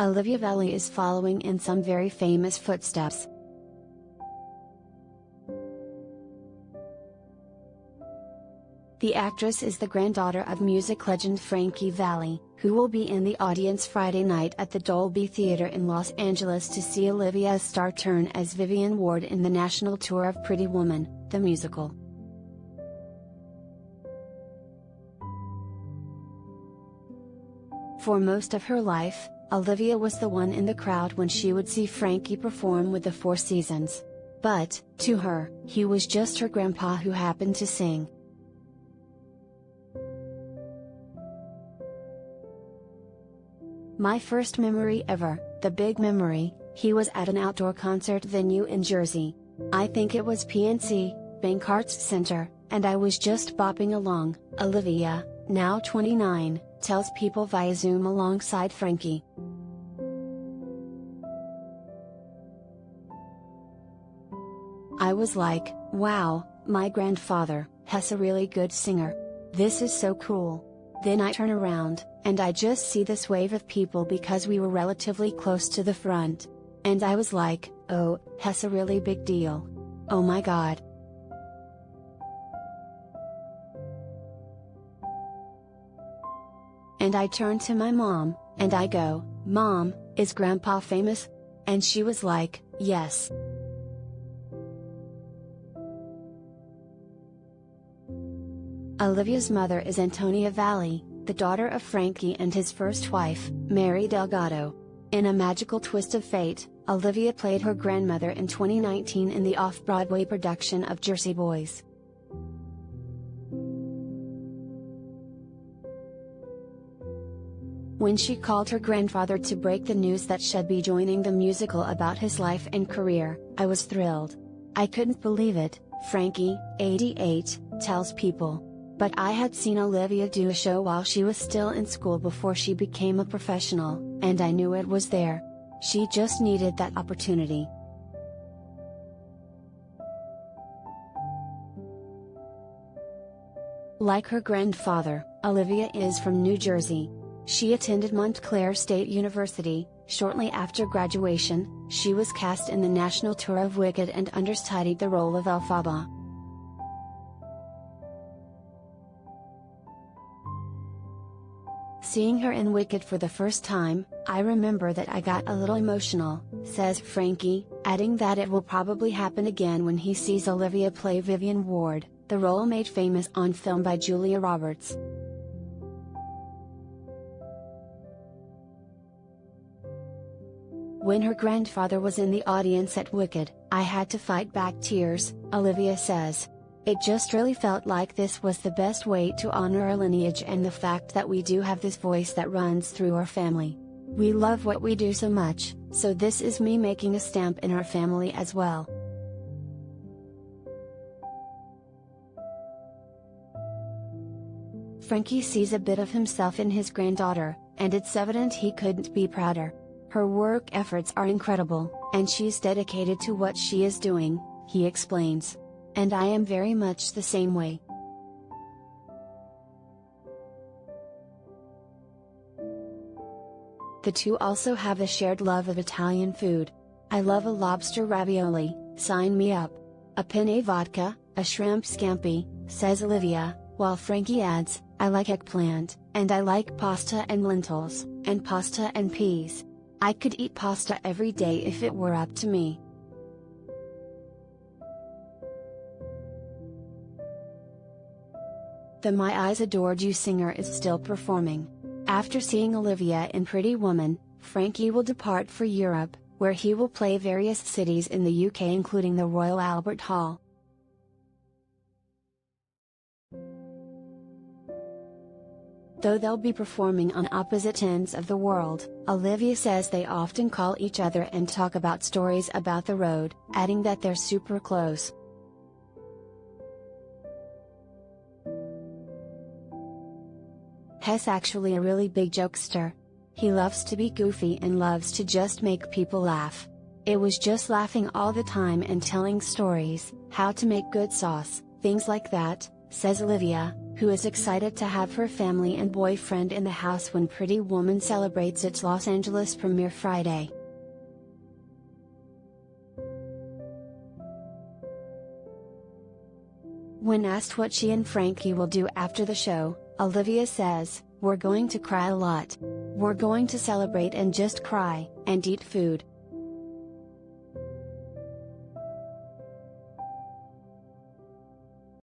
Olivia Valli is following in some very famous footsteps. The actress is the granddaughter of music legend Frankie Valli, who will be in the audience Friday night at the Dolby Theatre in Los Angeles to see Olivia's star turn as Vivian Ward in the national tour of Pretty Woman, the musical. For most of her life, Olivia was the one in the crowd when she would see Frankie perform with the Four Seasons. But, to her, he was just her grandpa who happened to sing. My first memory ever, the big memory, he was at an outdoor concert venue in Jersey. I think it was PNC, Bank Arts Center, and I was just bopping along, Olivia, now 29, tells people via Zoom alongside Frankie. I was like, wow, my grandfather, has a really good singer. This is so cool. Then I turn around, and I just see this wave of people because we were relatively close to the front. And I was like, oh, has a really big deal. Oh my god. And I turn to my mom, and I go, Mom, is Grandpa famous? And she was like, yes. Olivia's mother is Antonia Valli, the daughter of Frankie and his first wife, Mary Delgado. In a magical twist of fate, Olivia played her grandmother in 2019 in the off-Broadway production of Jersey Boys. When she called her grandfather to break the news that she'd be joining the musical about his life and career, I was thrilled. I couldn't believe it, Frankie, 88, tells people. But I had seen Olivia do a show while she was still in school before she became a professional, and I knew it was there. She just needed that opportunity. Like her grandfather, Olivia is from New Jersey. She attended Montclair State University. Shortly after graduation, she was cast in the national tour of Wicked and understudied the role of Elphaba. Seeing her in Wicked for the first time, I remember that I got a little emotional, says Frankie, adding that it will probably happen again when he sees Olivia play Vivian Ward, the role made famous on film by Julia Roberts. When her grandfather was in the audience at Wicked, I had to fight back tears, Olivia says. It just really felt like this was the best way to honor our lineage and the fact that we do have this voice that runs through our family. We love what we do so much, so this is me making a stamp in our family as well. Frankie sees a bit of himself in his granddaughter, and it's evident he couldn't be prouder. Her work efforts are incredible, and she's dedicated to what she is doing, he explains. And I am very much the same way. The two also have a shared love of Italian food. I love a lobster ravioli, sign me up. A penne vodka, a shrimp scampi, says Olivia, while Frankie adds, I like eggplant, and I like pasta and lentils, and pasta and peas. I could eat pasta every day if it were up to me. The My Eyes Adored You singer is still performing. After seeing Olivia in Pretty Woman, Frankie will depart for Europe, where he will play various cities in the UK including the Royal Albert Hall. Though they'll be performing on opposite ends of the world, Olivia says they often call each other and talk about stories about the road, adding that they're super close. He's actually a really big jokester. He loves to be goofy and loves to just make people laugh. It was just laughing all the time and telling stories, how to make good sauce, things like that, says Olivia, who is excited to have her family and boyfriend in the house when Pretty Woman celebrates its Los Angeles premiere Friday. When asked what she and Frankie will do after the show, Olivia says, "We're going to cry a lot. We're going to celebrate and just cry, and eat food,